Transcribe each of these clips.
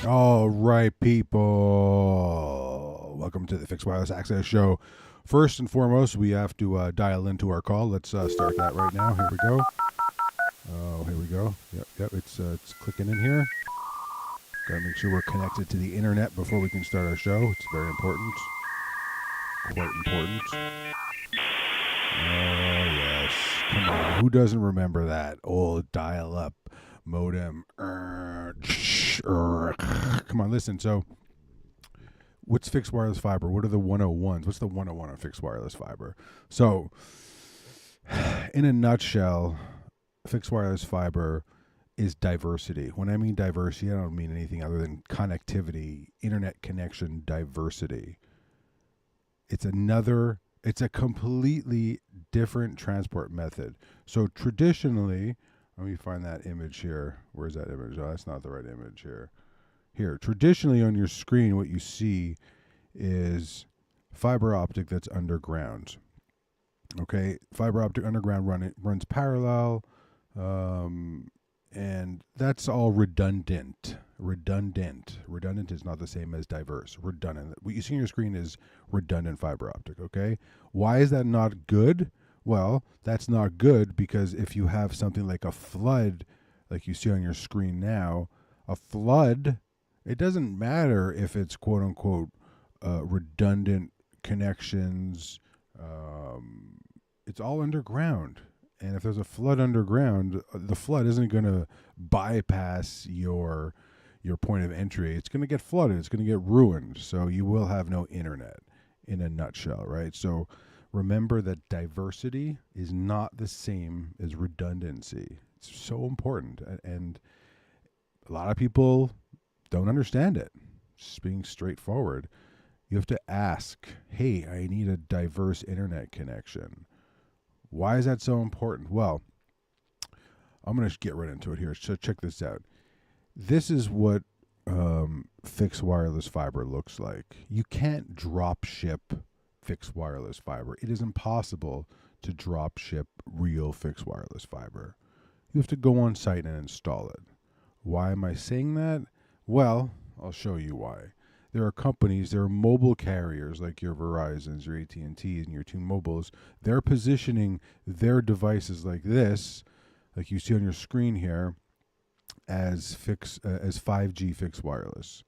All right, people. Welcome to the Fixed Wireless Access Show. First and foremost, we have to dial into our call. Let's start that right now. Here we go. Oh, here we go. Yep. It's clicking in here. Got to make sure we're connected to the internet before we can start our show. It's very important. Quite important. Oh yes. Come on. Who doesn't remember that old dial-up modem? Come on, listen. So what's fixed wireless fiber? What are the 101s? What's the 101 on fixed wireless fiber? So, in a nutshell, fixed wireless fiber is diversity. When I mean diversity, I don't mean anything other than connectivity, internet connection diversity. It's a completely different transport method. So, traditionally, let me find that image here. Where's that image? Oh, that's not the right image here. Here, traditionally on your screen, what you see is fiber optic that's underground. Okay, fiber optic underground runs parallel, and that's all redundant. Redundant is not the same as diverse. Redundant. What you see on your screen is redundant fiber optic. Okay, why is that not good? Well, that's not good because if you have something like a flood, like you see on your screen now, a flood, it doesn't matter if it's quote unquote redundant connections. It's all underground. And if there's a flood underground, the flood isn't going to bypass your point of entry. It's going to get flooded. It's going to get ruined. So you will have no internet in a nutshell, right? So remember that diversity is not the same as redundancy. It's so important. And a lot of people don't understand it. Just being straightforward. You have to ask, hey, I need a diverse internet connection. Why is that so important? Well, I'm going to get right into it here. So check this out. This is what fixed wireless fiber looks like. You can't drop ship fixed wireless fiber. It is impossible to drop ship real fixed wireless fiber. You have to go on site and install it. Why am I saying that? Well, I'll show you why. There are mobile carriers like your Verizons, your AT&Ts, and your T-Mobiles. They're positioning their devices like this, like you see on your screen here, as 5G fixed wireless.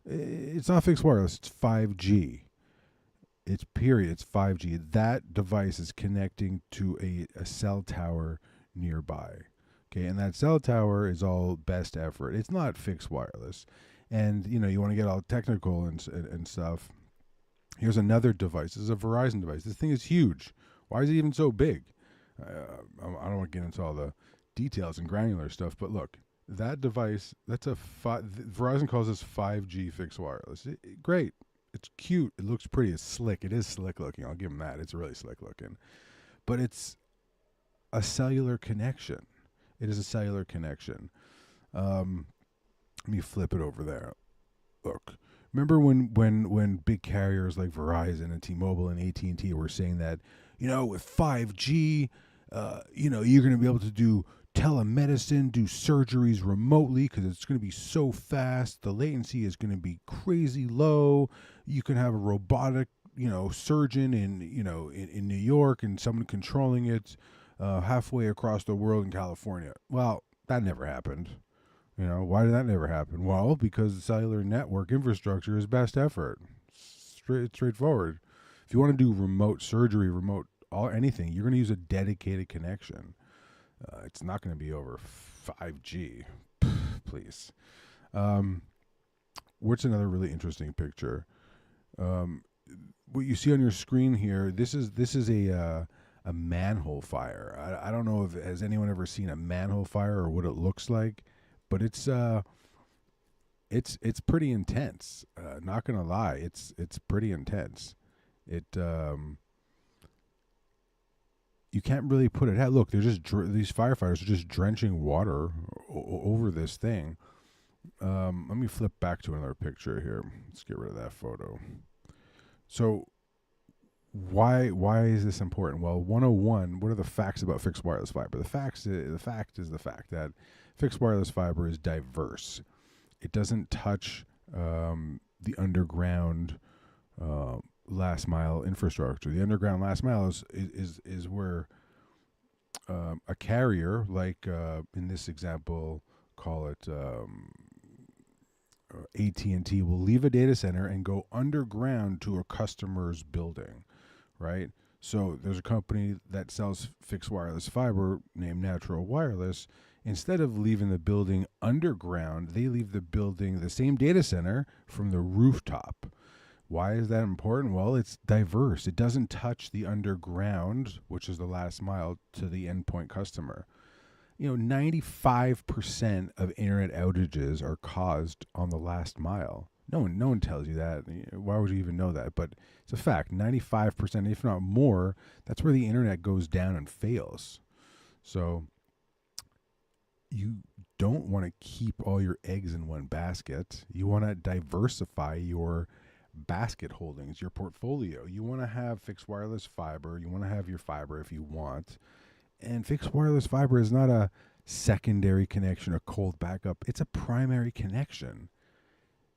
It's not fixed wireless, it's 5G. It's period, it's 5G. That device is connecting to a cell tower nearby. Okay, and that cell tower is all best effort. It's not fixed wireless. And you want to get all technical and stuff. Here's another device. This is a Verizon device. This thing is huge. Why is it even so big? I don't want to get into all the details and granular stuff, but look, that device, Verizon calls this 5G fixed wireless. Great. It's cute. It looks pretty. It's slick. It is slick looking. I'll give them that. It's really slick looking. But it's a cellular connection. It is a cellular connection. Let me flip it over there. Look, remember when big carriers like Verizon and T-Mobile and AT&T were saying that, with 5G, you're going to be able to do telemedicine, do surgeries remotely because it's going to be so fast. The latency is going to be crazy low. You can have a robotic, surgeon in New York and someone controlling it halfway across the world in California. Well, that never happened. Why did that never happen? Well, because the cellular network infrastructure is best effort. Straightforward. If you want to do remote surgery, anything, you're going to use a dedicated connection. It's not going to be over 5G. Please. What's another really interesting picture? What you see on your screen here, this is a manhole fire. I don't know if has anyone ever seen a manhole fire or what it looks like. But it's pretty intense. Not gonna lie, it's pretty intense. It you can't really put it out. Look, they're these firefighters are just drenching water over this thing. Let me flip back to another picture here. Let's get rid of that photo. So why is this important? Well, 101. What are the facts about fixed wireless fiber? The fact is the fact that fixed wireless fiber is diverse. It doesn't touch the underground last mile infrastructure. The underground last mile is where a carrier, like in this example, call it AT&T, will leave a data center and go underground to a customer's building, right? So there's a company that sells fixed wireless fiber named Natural Wireless. Instead of leaving the building underground, they leave the building, the same data center, from the rooftop. Why is that important? Well, it's diverse. It doesn't touch the underground, which is the last mile, to the endpoint customer. 95% of internet outages are caused on the last mile. No one tells you that. Why would you even know that? But it's a fact. 95%, if not more, that's where the internet goes down and fails. So you don't want to keep all your eggs in one basket. You want to diversify your basket holdings, your portfolio. You want to have fixed wireless fiber. You want to have your fiber if you want. And fixed wireless fiber is not a secondary connection, a cold backup. It's a primary connection.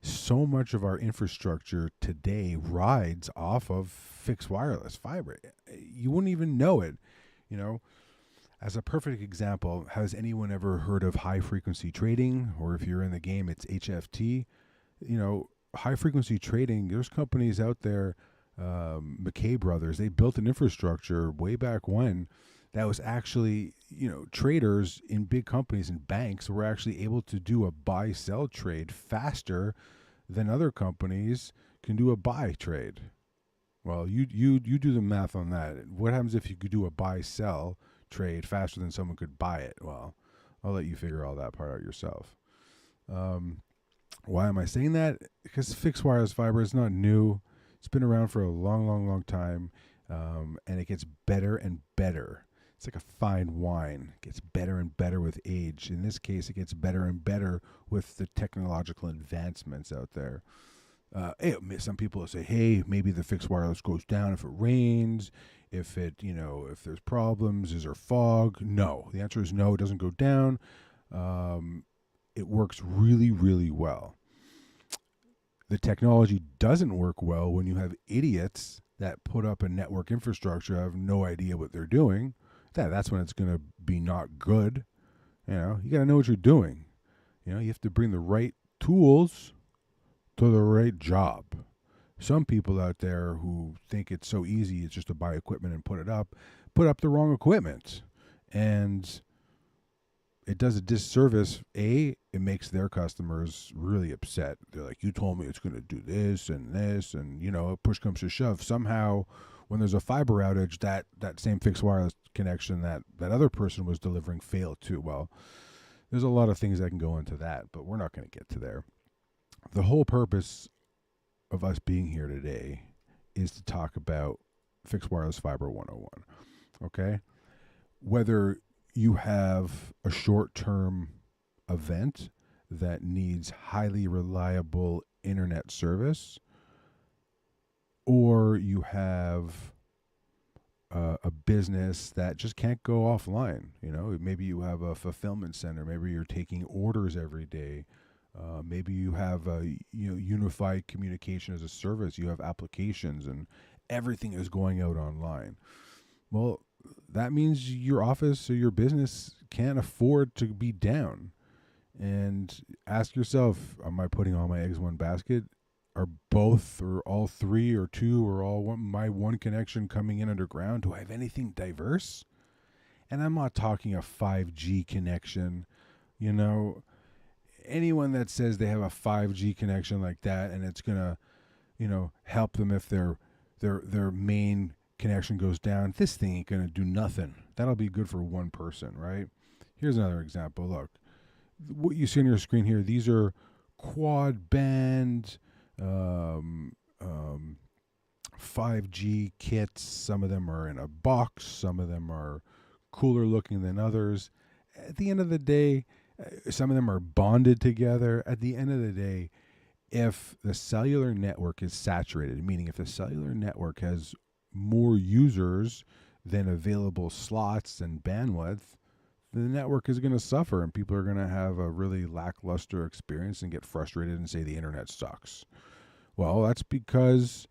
So much of our infrastructure today rides off of fixed wireless fiber. You wouldn't even know it. As a perfect example, has anyone ever heard of high frequency trading? Or if you're in the game, it's HFT. High frequency trading, there's companies out there, McKay Brothers, they built an infrastructure way back when that was actually, traders in big companies and banks were actually able to do a buy-sell trade faster than other companies can do a buy trade. Well, you do the math on that. What happens if you could do a buy-sell trade faster than someone could buy it? Well, I'll let you figure all that part out yourself. Why am I saying that? Because fixed wireless fiber is not new. It's been around for a long, long, long time, and it gets better and better. It's like a fine wine. It gets better and better with age. In this case, it gets better and better with the technological advancements out there. Some people say, hey, maybe the fixed wireless goes down if it rains, if there's problems, is there fog? No. The answer is no, it doesn't go down. It works really, really well. The technology doesn't work well when you have idiots that put up a network infrastructure, have no idea what they're doing. That's when it's going to be not good. You got to know what you're doing. You have to bring the right tools to the right job. Some people out there who think it's so easy, it's just to buy equipment and put up the wrong equipment. And it does a disservice. It makes their customers really upset. They're like, you told me it's going to do this, and push comes to shove. Somehow, when there's a fiber outage, that same fixed wireless connection that other person was delivering failed too. Well, there's a lot of things that can go into that, but we're not going to get to there. The whole purpose of us being here today is to talk about fixed wireless fiber 101. Okay? Whether you have a short-term event that needs highly reliable internet service, or you have a business that just can't go offline. Maybe you have a fulfillment center. Maybe you're taking orders every day. Maybe you have a unified communication as a service. You have applications and everything is going out online. Well, that means your office or your business can't afford to be down. And ask yourself, am I putting all my eggs in one basket? Are both or all three or two or all my one connection coming in underground? Do I have anything diverse? And I'm not talking a 5G connection. Anyone that says they have a 5G connection like that and it's going to, help them if their main connection goes down, this thing ain't going to do nothing. That'll be good for one person, right? Here's another example. Look, what you see on your screen here, these are quad band 5G kits. Some of them are in a box. Some of them are cooler looking than others. At the end of the day, some of them are bonded together. At the end of the day, if the cellular network is saturated, meaning if the cellular network has more users than available slots and bandwidth, the network is going to suffer and people are going to have a really lackluster experience and get frustrated and say the internet sucks. Well, that's because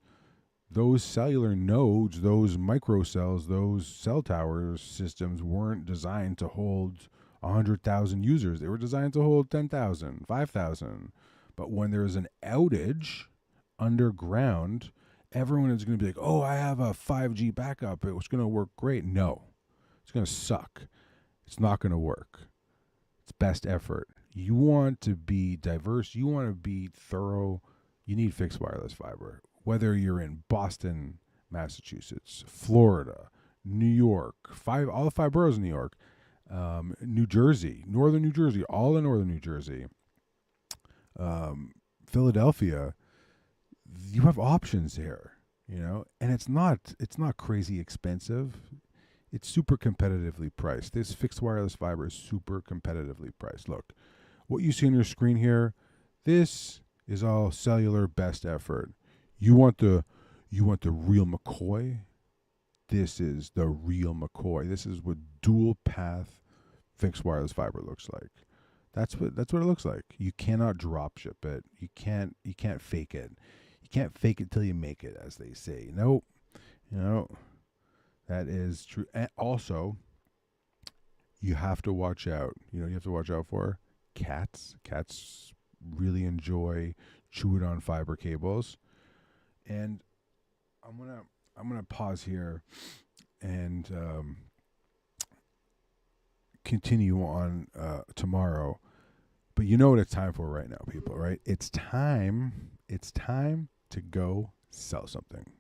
those cellular nodes, those microcells, those cell towers systems weren't designed to hold 100,000 users. They were designed to hold 10,000, 5,000. But when there's an outage underground, everyone is going to be like, oh, I have a 5G backup. It's going to work great. No, it's going to suck. It's not going to work. It's best effort. You want to be diverse. You want to be thorough. You need fixed wireless fiber. Whether you're in Boston, Massachusetts, Florida, New York, all the 5 boroughs in New York, New Jersey, northern New Jersey, all in northern New Jersey, Philadelphia, you have options here, and it's not crazy expensive. It's super competitively priced. This fixed wireless fiber is super competitively priced. Look, what you see on your screen here, this is all cellular best effort. You want the real McCoy? This is the real McCoy. This is what dual path fixed wireless fiber looks like. That's what it looks like. You cannot drop ship it. You can't fake it. You can't fake it till you make it, as they say. Nope. That is true. And also, you have to watch out. You have to watch out for cats. Cats really enjoy chewing on fiber cables. And I'm gonna pause here and continue on tomorrow. But you know what it's time for right now, people, right? It's time to go sell something.